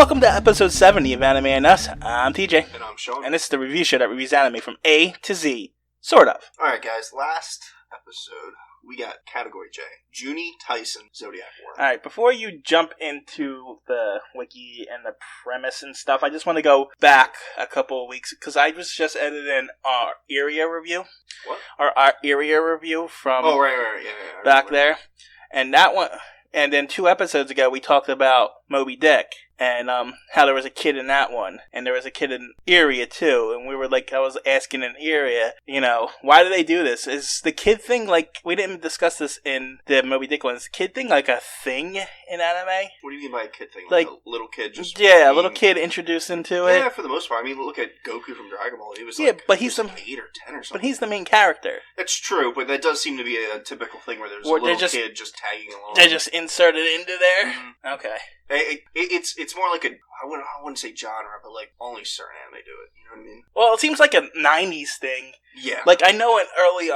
welcome to episode 70 of Anime and Us. I'm TJ. And I'm Shawn. And this is the review show that reviews anime from A to Z. Sort of. Alright guys, last episode we got category J. Juni Taisen, Zodiac War. Alright, before you jump into the wiki and the premise and stuff, I just want to go back a couple of weeks, because I was just editing our area review. What? Our area review from yeah, back there. And that one, and then 2 episodes ago we talked about Moby Dick. And how there was a kid in that one. And there was a kid in Area, too. And we were like, I was asking in Area, why do they do this? Is the kid thing, like, we didn't discuss this in the Moby Dick one. Is the kid thing, like, a thing in anime? What do you mean by a kid thing? Like a little kid just... Yeah, a little kid introduced into it. Yeah, for the most part. I mean, look at Goku from Dragon Ball. He was but he's 8 or 10 or something. But he's the main character. It's true, but that does seem to be a typical thing where there's a little kid just tagging along. They're just inserted into there? Mm-hmm. Okay. It's more like I wouldn't say genre, but like only certain anime do it. You know what I mean? Well, it seems like a 90s thing. Yeah. Like, I know in early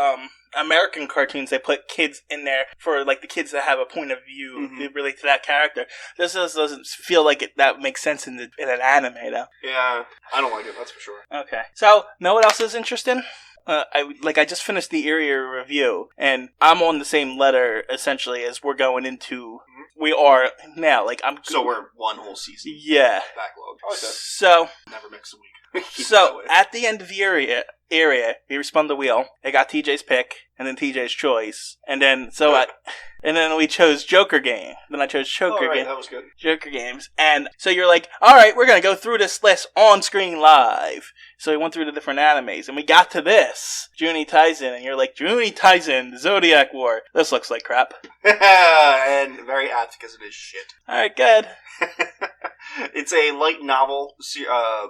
American cartoons, they put kids in there for, like, the kids that have a point of view that relate to that character. This just doesn't feel like that makes sense in an anime, though. Yeah, I don't like it, that's for sure. Okay. So, know what else is interesting? I just finished the area review, and I'm on the same letter, essentially, as we're going into... We are now, So we're one whole season. Yeah. Backlog. I like that. So... Never mix a week. So, at the end of the area, we spun the wheel. It got TJ's pick, and then TJ's choice. And then, and then we chose Joker Game. Then I chose Joker Game. That was good. Joker Games. And so you're like, alright, we're gonna go through this list on screen live. So we went through the different animes, and we got to this, Juni Taisen, and you're like, Juni Taisen, Zodiac War. This looks like crap. And very apt, because it is shit. Alright, good. It's a light novel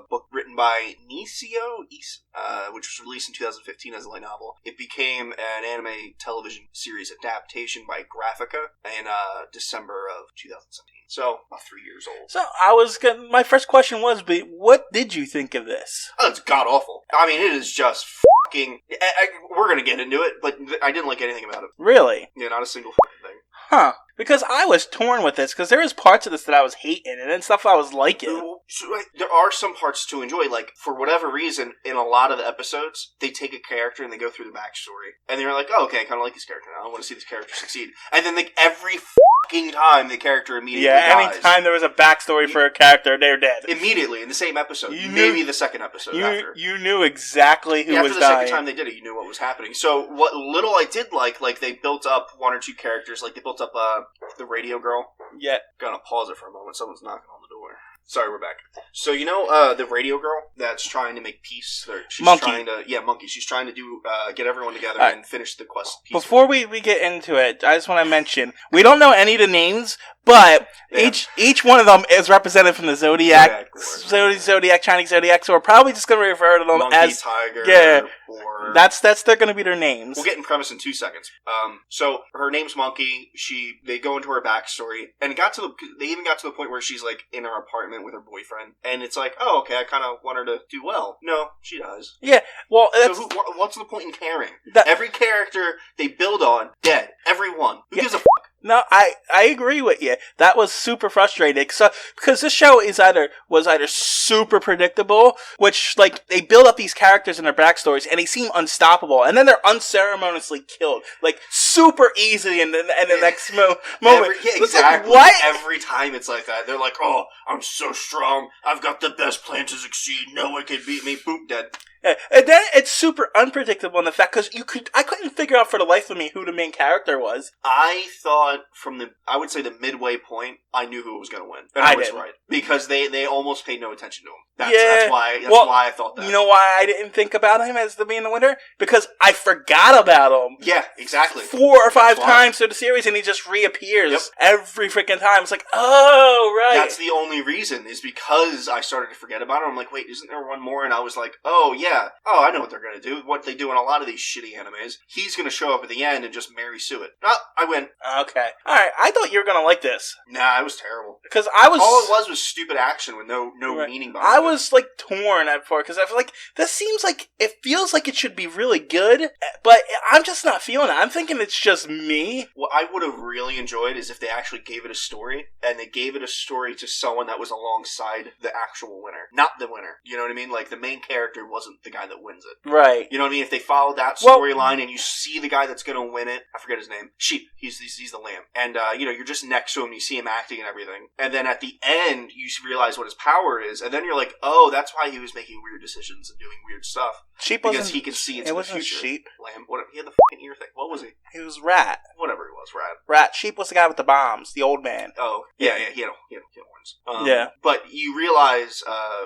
book written by Nisio Issa, which was released in 2015 as a light novel. It became an anime television series adaptation by Graphica in December of 2017. So, about 3 years old. So, my first question was, but what did you think of this? Oh, it's god-awful. I mean, it is just fucking... we're gonna get into it, but I didn't like anything about it. Really? Yeah, not a single fucking thing. Huh. Because I was torn with this, because there was parts of this that I was hating, and then stuff I was liking. There are some parts to enjoy, like, for whatever reason, in a lot of the episodes, they take a character and they go through the backstory, and they're like, oh, okay, I kind of like this character now, I want to see this character succeed. And then, like, every fucking time the character immediately dies. Anytime there was a backstory for a character, they're dead. Immediately, in the same episode. Maybe the second episode after. You knew exactly who was dying. After the second time they did it, you knew what was happening. So, what little I did like they built up 1 or 2 characters, like, they built up, the radio girl. Yeah. Gonna pause it for a moment. Someone's knocking on the door. Sorry, we're back. So, the radio girl that's trying to make peace? Monkey. Monkey. She's trying to get everyone together and finish the quest. Before we get into it, I just want to mention, we don't know any of the names, but each one of them is represented from the Zodiac, Chinese Zodiac, so we're probably just going to refer to them Monkey, as... Tiger, yeah, or... they're going to be their names. We'll get in premise in 2 seconds. So, her name's Monkey, they go into her backstory, and they even got to the point where she's, like, in her apartment with her boyfriend, and it's like, oh, okay, I kind of want her to do well. No, she does. Yeah, well, what's the point in caring? Every character they build on, dead. Every one. Who gives a fuck? No, I agree with you. That was super frustrating. Because this show was either super predictable, which, like, they build up these characters and their backstories, and they seem unstoppable, and then they're unceremoniously killed, like, super easily in the next moment. Exactly. Like, what? Every time it's like that. They're like, oh, I'm so strong. I've got the best plan to succeed. No one can beat me. Boop, dead. Yeah. And then it's super unpredictable in the fact, because I couldn't figure out for the life of me who the main character was. I thought I would say the midway point, I knew who was going to win. And I was right. Because they almost paid no attention to him. That's why I thought that. You know why I didn't think about him as being the winner? Because I forgot about him. Yeah, exactly. 4 or 5 times through the series, and he just reappears every freaking time. It's like, oh, right. That's the only reason, is because I started to forget about him. I'm like, wait, isn't there one more? And I was like, oh, yeah. yeah, oh, I know what they're going to do. What they do in a lot of these shitty animes. He's going to show up at the end and just marry Sue it. Oh, I win. Okay. Alright, I thought you were going to like this. Nah, it was terrible. Because I was... All it was stupid action with no meaning behind it. I was, like, torn at first, because I feel like, this seems like, it feels like it should be really good, but I'm just not feeling it. I'm thinking it's just me. What I would have really enjoyed is if they actually gave it a story, and they gave it a story to someone that was alongside the actual winner. Not the winner. You know what I mean? Like, the main character wasn't the guy that wins it. Right. You know what I mean? If they followed that storyline and you see the guy that's going to win it, I forget his name, Sheep. He's the lamb. And, you're just next to him, you see him acting and everything. And then at the end, you realize what his power is, and then you're like, oh, that's why he was making weird decisions and doing weird stuff. Sheep because wasn't... he can see into the future. Sheep. Lamb. What? He had the fucking ear thing. What was he? He was Rat. Whatever he was, Rat. Rat. Sheep was the guy with the bombs, the old man. Oh, yeah, he had horns. Yeah. But you realize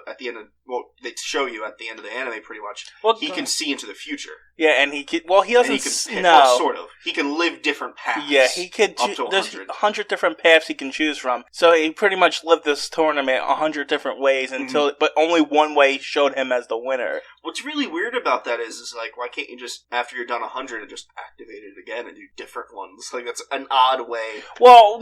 at the end of... Well, they show you at the end of the anime, pretty much. Well, he can see into the future. Yeah, and he could... Well, he doesn't... Sort of. He can live different paths. Yeah, he could... There's 100 different paths he can choose from. So he pretty much lived this tournament 100 different ways until... Mm-hmm. But only one way showed him as the winner. What's really weird about that is like, why can't you just, after you're done 100, and just activate it again and do different ones? Like, that's an odd way. Well,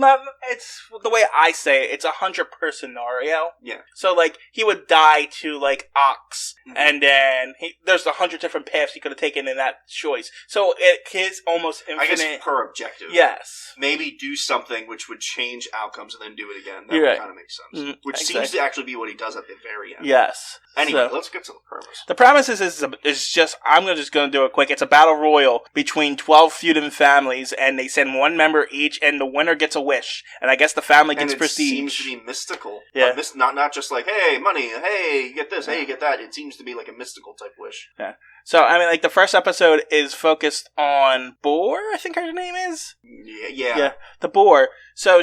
it's the way I say it. It's 100 per scenario. Yeah. So, like, he would die to, like, Ox, mm-hmm. and then there's 100 different paths he could have taken in that choice. So it is almost infinite. I guess per objective. Yes. Maybe do something which would change outcomes and then do it again. That would kind of make sense. Mm-hmm. Which seems to actually be what he does at the very end. Yes. Anyway, let's get to the premise. The premise is just, I'm just going to do it quick. It's a battle royal between 12 feuding families, and they send one member each, and the winner gets a wish. And I guess the family gets prestige. It seems to be mystical. Yeah. Not just like, hey, money, hey, you get this, hey, you get that. It seems to be like a mystical type wish. Yeah. So, I mean, like, the first episode is focused on Boar, I think her name is? Yeah. The Boar. So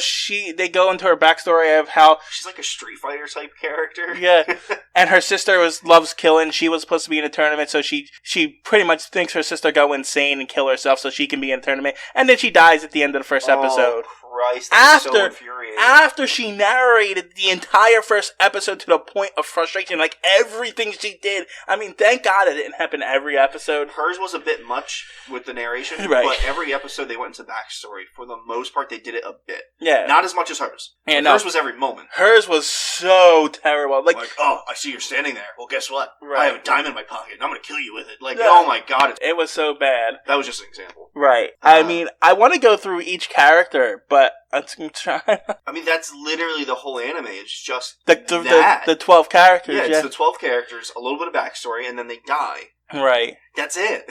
they go into her backstory of how... She's like a Street Fighter type character. Yeah. And her sister loves killing. She was supposed to be in a tournament, so she pretty much thinks her sister go insane and kill herself so she can be in a tournament. And then she dies at the end of the first episode. Christ, that's so infuriating. After she narrated the entire first episode to the point of frustration, like everything she did. I mean, thank God it didn't happen every episode. Hers was a bit much with the narration, right. But every episode they went into backstory. For the most part, they did it a bit. Yeah. Not as much as hers. Yeah, hers was every moment. Hers was so terrible. Like, oh, I see you're standing there. Well, guess what? Right. I have a diamond in my pocket, and I'm going to kill you with it. Like, oh my God. It was so bad. That was just an example. Right. I mean, I want to go through each character, but I'm trying. I mean, that's literally the whole anime. It's just the 12 characters. Yeah, it's the 12 characters, a little bit of backstory, and then they die. Right. That's it.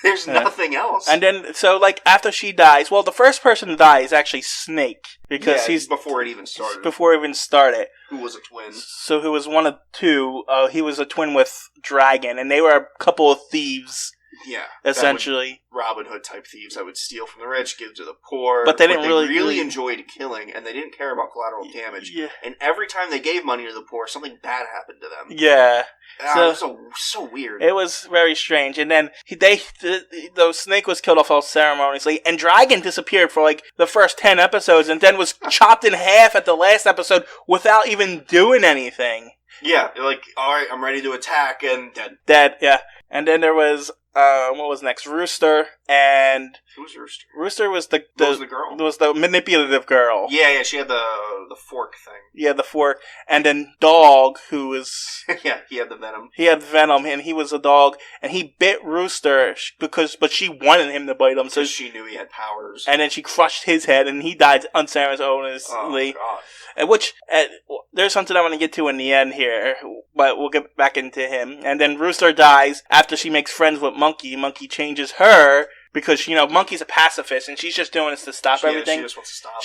There's nothing else. And then, so, like, after she dies, well, the first person to die is actually Snake. Because he's... Before it even started. Before it even started. Who was a twin. So, who was one of two. He was a twin with Dragon, and they were a couple of thieves. Yeah. Essentially. Robin Hood type thieves that would steal from the rich, give to the poor. But they didn't really enjoyed killing, and they didn't care about collateral damage. Yeah. And every time they gave money to the poor, something bad happened to them. Yeah. It was so weird. It was very strange. And then the Snake was killed off unceremoniously, and Dragon disappeared for like the first 10 episodes, and then was chopped in half at the last episode without even doing anything. Yeah, like, alright, I'm ready to attack, and dead. Dead, yeah. And then there was, what was next? Rooster, and... Who was Rooster? Rooster was the girl? Was the manipulative girl. Yeah, she had the fork thing. Yeah, the fork. And then Dog, who was... yeah, he had the venom. He had venom, and he was a dog, and he bit Rooster, but she wanted him to bite him. So she knew he had powers. And then she crushed his head, and he died unceremoniously. Oh, God. Which, there's something I want to get to in the end here, but we'll get back into him. And then Rooster dies after she makes friends with Monkey. Monkey changes her, because, Monkey's a pacifist, and she's just doing this to stop everything. She just wants to stop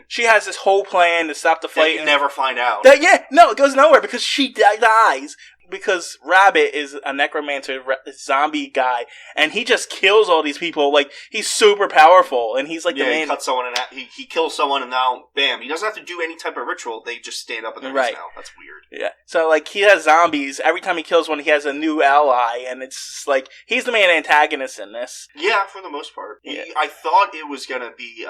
She has this whole plan to stop the fight. You never find out. It goes nowhere, because she dies. Because Rabbit is a necromancer zombie guy, and he just kills all these people. Like, he's super powerful, and he's like the man. He cuts someone, and he kills someone, and now, bam, he doesn't have to do any type of ritual. They just stand up and they're now. That's weird. Yeah. So, like, he has zombies. Every time he kills one, he has a new ally, and it's just, like, he's the main antagonist in this. Yeah, for the most part. Yeah. I thought it was gonna be,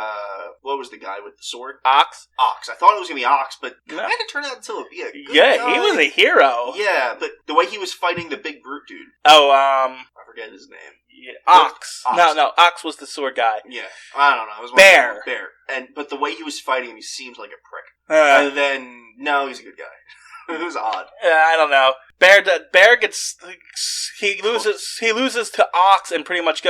what was the guy with the sword? Ox. I thought it was gonna be Ox, but kind of turned out to be a good guy. He was a hero. Yeah, but the way he was fighting the big brute dude. Oh, I forget his name. yeah, Ox. Ox. No, Ox was the sword guy. Yeah, I don't know. It was Bear. But the way he was fighting him, he seemed like a prick. Uh, Then no, he's a good guy. It was odd. I don't know. Bear gets he loses to Ox and pretty much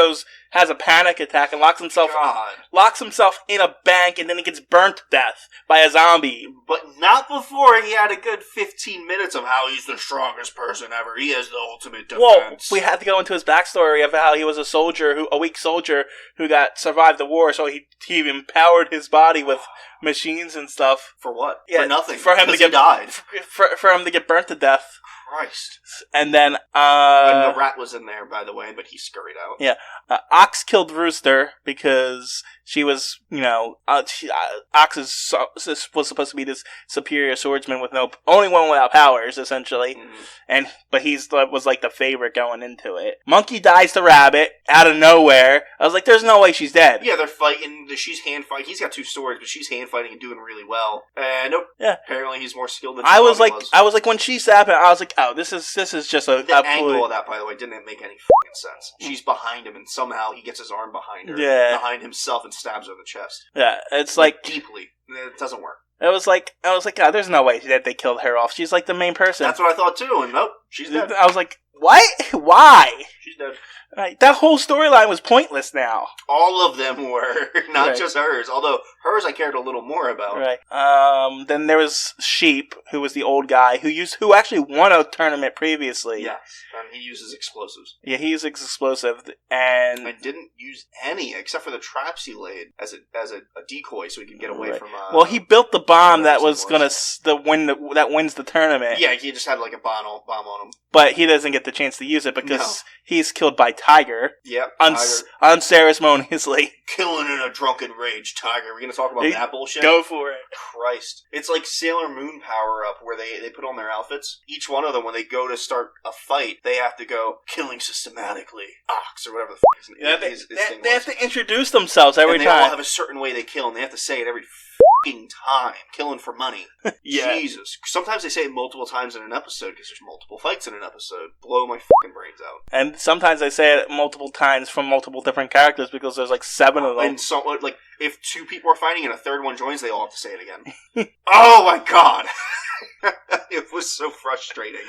has a panic attack and locks himself in a bank, and then he gets burnt to death by a zombie. But not before he had a good 15 minutes of how he's the strongest person ever. He has the ultimate defense. Well, we had to go into his backstory of how he was a weak soldier who survived the war, so he empowered his body with machines and stuff. For what? Yeah, for nothing. For him to get died. For him to get burnt to death. Christ. And then and the rat was in there, by the way, but he scurried out. Yeah. Ox killed Rooster because she was, Ox was supposed to be this superior swordsman with only one without powers, essentially. Mm-hmm. But was like the favorite going into it. Monkey dies to Rabbit out of nowhere. I was like, there's no way she's dead. Yeah, they're fighting. She's hand fighting. He's got 2 swords, but she's hand fighting and doing really well. Nope. Yeah. Apparently he's more skilled than I was like, when she stabbed him, I was like, oh, this is just a... The angle of that, by the way, didn't make any fucking sense. She's behind him, and somehow he gets his arm behind her. Yeah. Behind himself and stabs her in the chest. Yeah, it's like... Deeply. It doesn't work. I was like, oh, there's no way that they killed her off. She's like the main person. That's what I thought too, and nope, she's dead. I was like, what? Why? She's dead. That whole storyline was pointless now. All of them were, not just hers. Although hers I cared a little more about. Right. Then there was Sheep, who was the old guy who actually won a tournament previously. Yes, and he uses explosives. Yeah, he uses explosive, and didn't use any except for the traps he laid as a decoy, so he could get away from. Well, he built the bomb that was that wins the tournament. Yeah, he just had like a bomb on him. But he doesn't get the chance to use it because he's killed by Tiger. Yep, unceremoniously. Killing in a drunken rage, Tiger. We're going to talk about that bullshit? Go for it. Christ. It's like Sailor Moon power-up where they put on their outfits. Each one of them, when they go to start a fight, they have to go, killing systematically, Ox, or whatever the f*** his thing was. They have to introduce themselves every time. And they all have a certain way they kill, and they have to say it every f***ing time. Killing for money. Yeah. Jesus. Sometimes they say it multiple times in an episode because there's multiple fights in an episode. Blow my f***ing brains out. And sometimes they say it multiple times from multiple different characters because there's like 7 of them. And so, like, if 2 people are fighting and a third one joins, they all have to say it again. Oh my god! It was so frustrating.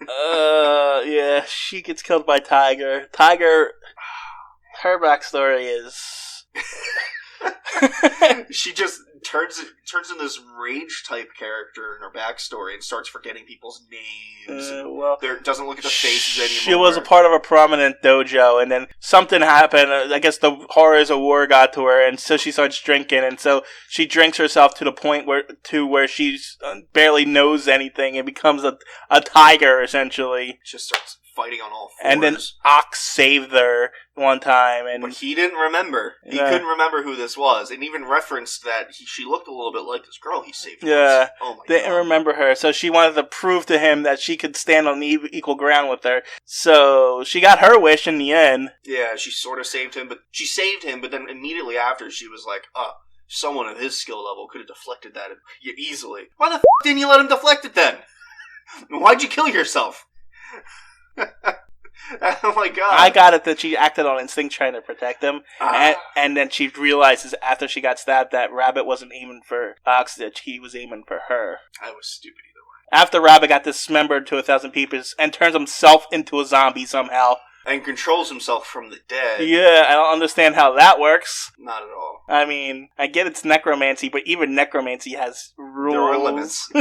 Yeah, she gets killed by Tiger. Tiger, her backstory is... She just turns into this rage type character in her backstory and starts forgetting people's names. Doesn't look at the faces anymore. She was a part of a prominent dojo, and then something happened. I guess the horrors of war got to her, and so she starts drinking, and so she drinks herself to the point where she barely knows anything and becomes a tiger essentially. Just starts fighting on all fours. And then Ox saved her one time, but he didn't remember. He couldn't remember who this was, and even referenced that she looked a little bit like this girl he saved. Yeah, oh my didn't remember her, so she wanted to prove to him that she could stand on equal ground with her. So she got her wish in the end. Yeah, she sort of saved him, but then immediately after she was like, someone of his skill level could have deflected that easily. Why the f*** didn't you let him deflect it then? Why'd you kill yourself? Oh my god. I got it that she acted on instinct trying to protect him, and then she realizes after she got stabbed that Rabbit wasn't aiming for Ox, that he was aiming for her. I was stupid either way. After Rabbit got dismembered to 1,000 pieces and turns himself into a zombie somehow. And controls himself from the dead. Yeah, I don't understand how that works. Not at all. I mean, I get it's necromancy, but even necromancy has rules. There are limits.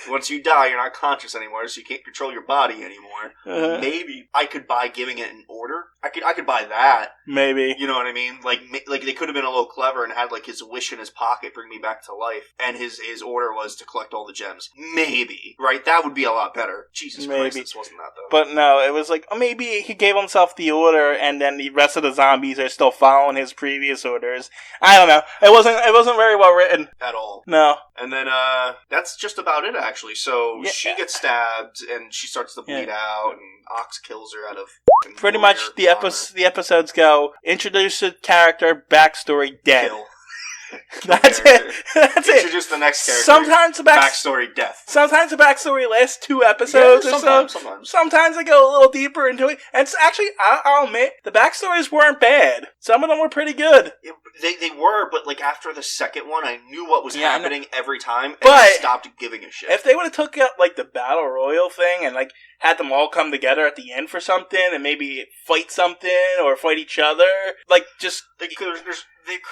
Once you die, you're not conscious anymore, so you can't control your body anymore. Maybe I could buy giving it an order. I could buy that. Maybe. You know what I mean? Like they could have been a little clever and had like his wish in his pocket, bring me back to life, and his order was to collect all the gems. Maybe. Right? That would be a lot better. Jesus Christ, this wasn't that though. But no, it was like, maybe he gave himself the order, and then the rest of the zombies are still following his previous orders. I don't know. It wasn't very well written at all. No. And then that's just about it actually. So she gets stabbed and she starts to bleed out, and Ox kills her out of pretty much the episodes go introduce a character, backstory, dead. Kill. That's it. That's it. Introduce the next character. Sometimes the backstory death. Sometimes the backstory lasts 2 episodes or so. Sometimes I go a little deeper into it. And it's actually, I'll admit, the backstories weren't bad. Some of them were pretty good. They were, but like after the second one, I knew what was happening every time, and I stopped giving a shit. If they would have took out like the Battle Royal thing and like had them all come together at the end for something and maybe fight something or fight each other, like just...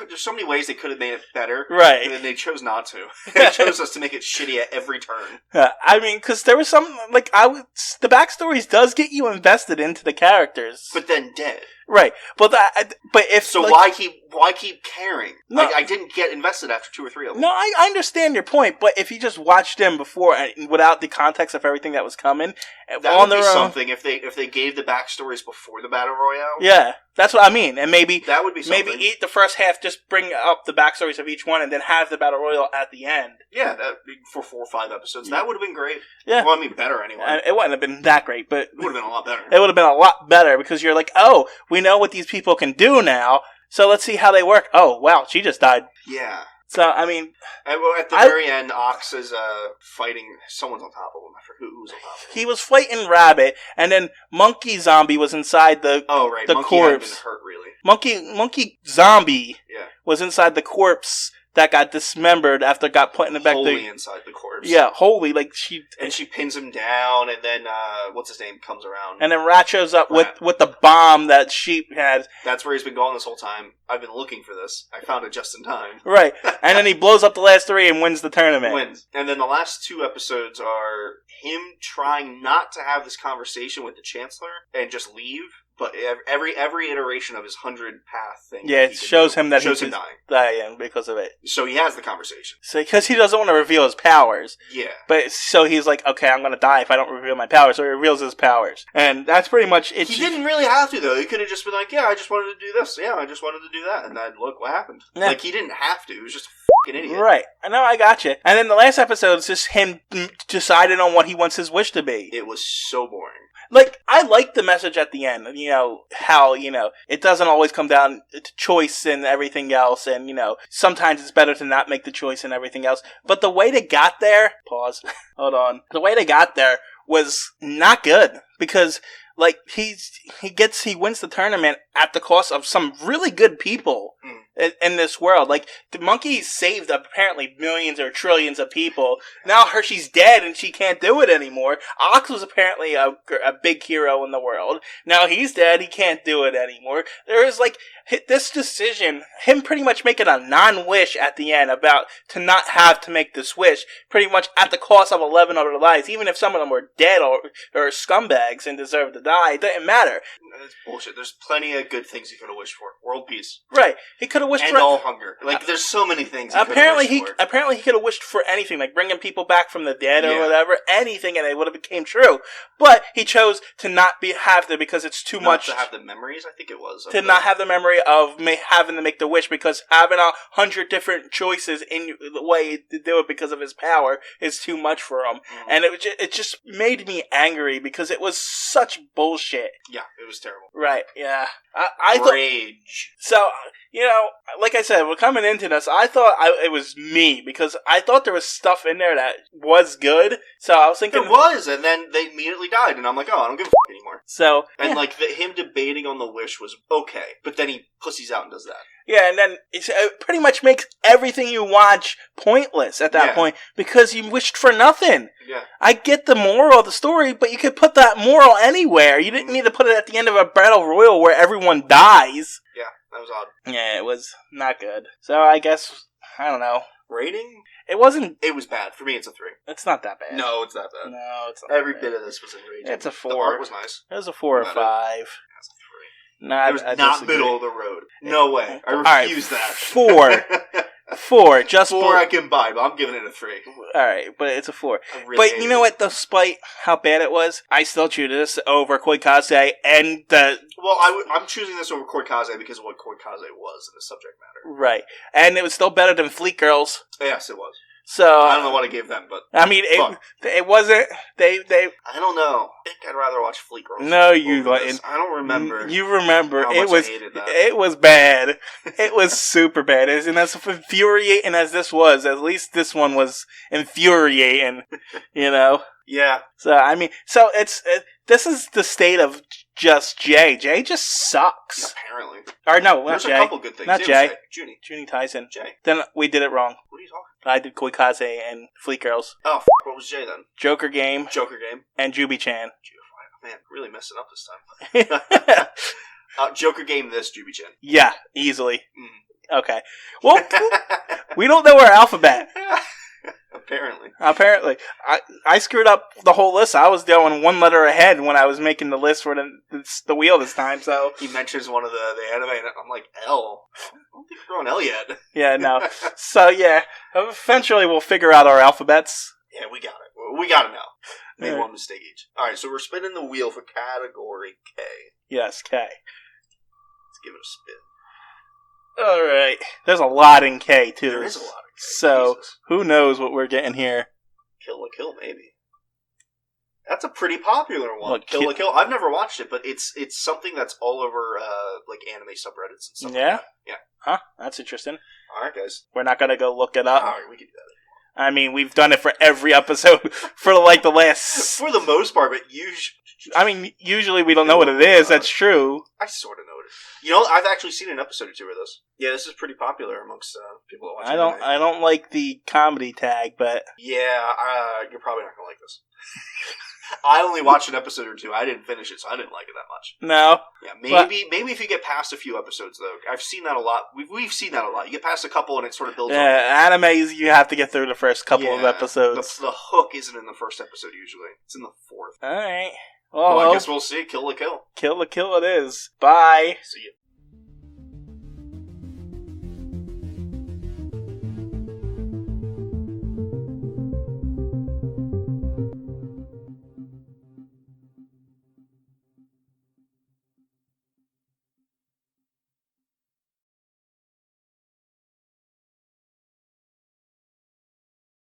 There's so many ways they could have made it better. Right. And then they chose not to. They chose us to make it shitty at every turn. I mean, because there was some, like, the backstories does get you invested into the characters. But then dead. Right. But if... So like, why keep caring? No, I didn't get invested after 2 or 3 of them. No, I understand your point, but if you just watched them before and without the context of everything that was coming, that would be something if they gave the backstories before the Battle Royale. Yeah, that's what I mean. And maybe that would be something. Maybe eat the first half, just bring up the backstories of each one, and then have the Battle Royale at the end. Yeah, that for 4 or 5 episodes, that would have been great. Yeah, well, I mean, better anyway. It wouldn't have been that great, but it would have been a lot better. It would have been a lot better because you're like, oh, we know what these people can do now, so let's see how they work. Oh, wow, she just died. Yeah. So, I mean... at the very end, Ox is fighting... Someone's on top of him. I forget who was on top of him. He was fighting Rabbit, and then Monkey Zombie was inside the the Monkey corpse. Hadn't been hurt, really. Monkey Zombie was inside the corpse that got dismembered after it got put in the back. Wholly inside the corpse. Yeah, wholly. Like she pins him down, and then what's his name comes around, and then Rat shows up with the bomb that Sheep had. That's where he's been going this whole time. I've been looking for this. I found it just in time. Right, and then he blows up the last 3 and wins the tournament. And then the last 2 episodes are him trying not to have this conversation with the Chancellor and just leave. But every iteration of his 100-path thing... Yeah, it shows him that he's dying because of it. So he has the conversation. So because he doesn't want to reveal his powers. Yeah. But so he's like, okay, I'm going to die if I don't reveal my powers. So he reveals his powers. And that's pretty much it. He didn't really have to, though. He could have just been like, yeah, I just wanted to do this. Yeah, I just wanted to do that. And then look what happened. Yeah. Like, he didn't have to. He was just a fucking idiot. Right. I know, I got you. And then the last episode is just him deciding on what he wants his wish to be. It was so boring. Like, I like the message at the end, how, it doesn't always come down to choice and everything else, and, sometimes it's better to not make the choice and everything else. But the way they got there, hold on, the way they got there was not good, because, like, he wins the tournament at the cost of some really good people in this world. Like, the monkey saved apparently millions or trillions of people. Now Hershey's dead and she can't do it anymore. Ox was apparently a big hero in the world. Now he's dead, he can't do it anymore. There is, like, this decision, him pretty much making a non-wish at the end about to not have to make this wish, pretty much at the cost of 11 other lives, even if some of them were dead or scumbags and deserved to die. It doesn't matter. That's bullshit. There's plenty of good things he could have wished for. World peace. Right. He could have wished for... And all hunger. Like, there's so many things he apparently he could have wished for anything, like bringing people back from the dead or whatever, anything, and it would have became true. But he chose to not have to because it's too much... to have the memories, I think it was. To not have the memory of having to make the wish, because having 100 different choices in the way to do it because of his power is too much for him. Mm-hmm. And it just made me angry because it was such bullshit. Yeah, it was terrible. Right, yeah. I Rage. So, like I said, we're coming into this, I thought it was me, because I thought there was stuff in there that was good, so I was thinking... There was, and then they immediately died, and I'm like, oh, I don't give a fuck anymore. So... And, him debating on the wish was okay, but then he pussies out and does that. Yeah, and then it pretty much makes everything you watch pointless at that point, because you wished for nothing. Yeah. I get the moral of the story, but you could put that moral anywhere. You didn't need to put it at the end of a battle royal where everyone dies. Yeah, that was odd. Yeah, it was not good. So I guess, I don't know. Rating? It wasn't... It was bad. For me, it's a 3. It's not that bad. No, it's not bad. No, it's not Every bit of this was enraging. It's a 4. The art was nice. It was a 4 or 5. That's a 3. No, it was not middle of the road. No way. I refuse that. 4. 4. Just 4 I can buy, but I'm giving it a 3. Alright, but it's a 4. Really but you know what? Despite how bad it was, I still choose this over Koikaze and the... Well, I'm choosing this over Koikaze because of what Koikaze was in the subject matter. Right. And it was still better than Fleet Girls. Yes, it was. So I don't know what I gave them, but I mean, it wasn't. They. I don't know. I think I'd rather watch Fleet Girls. No, you over this. I don't remember. You remember how it much was. I hated that. It was bad. It was super bad. And as infuriating as this was, at least this one was infuriating. You know. Yeah. So I mean, this is the state of just Jay. Jay just sucks. Apparently. Or no, not There's Jay. a couple good things. Not Jay. Juni Taisen. Jay. Then we did it wrong. What are you talking? I did Koikaze and Fleet Girls. Oh, what was Jay then? Joker Game. Joker Game. And Jubi-chan. Man, really messing up this time. Joker Game this, Jubi-chan. Yeah, easily. Okay. Well, we don't know our alphabet. Apparently. I screwed up the whole list. I was going one letter ahead when I was making the list for the wheel this time, so... He mentions one of the anime, and I'm like, L? I don't think we're on L yet. Yeah, no. So, yeah. Eventually we'll figure out our alphabets. Yeah, we got it. We got it now. Made Right. one mistake each. Alright, so we're spinning the wheel for category K. Yes, K. Let's give it a spin. Alright. There's a lot in K, too. There is a lot of K. So, Jesus. who knows what we're getting here. Kill la Kill, maybe. That's a pretty popular one. What, Kill la Kill. I've never watched it, but it's something that's all over like anime subreddits and stuff. Yeah? Like that. Yeah. Huh? That's interesting. Alright, guys. We're not gonna go look it up. Alright, we can do that. I mean, we've done it for every episode for like the last... For the most part, but usually we don't know what it is. That's true. I sort of know what it is. You know, I've actually seen an episode or two of this. Yeah, this is pretty popular amongst people that watch anime. I don't like the comedy tag, but... Yeah, you're probably not gonna like this. I only watched an episode or two. I didn't finish it, so I didn't like it that much. No. Yeah, maybe if you get past a few episodes, though. I've seen that a lot. We've seen that a lot. You get past a couple and it sort of builds up. Yeah, animes, you have to get through the first couple of episodes. The hook isn't in the first episode, usually. It's in the fourth. Alright. Well, I guess we'll see. Kill la Kill. Kill la Kill it is. Bye. See ya.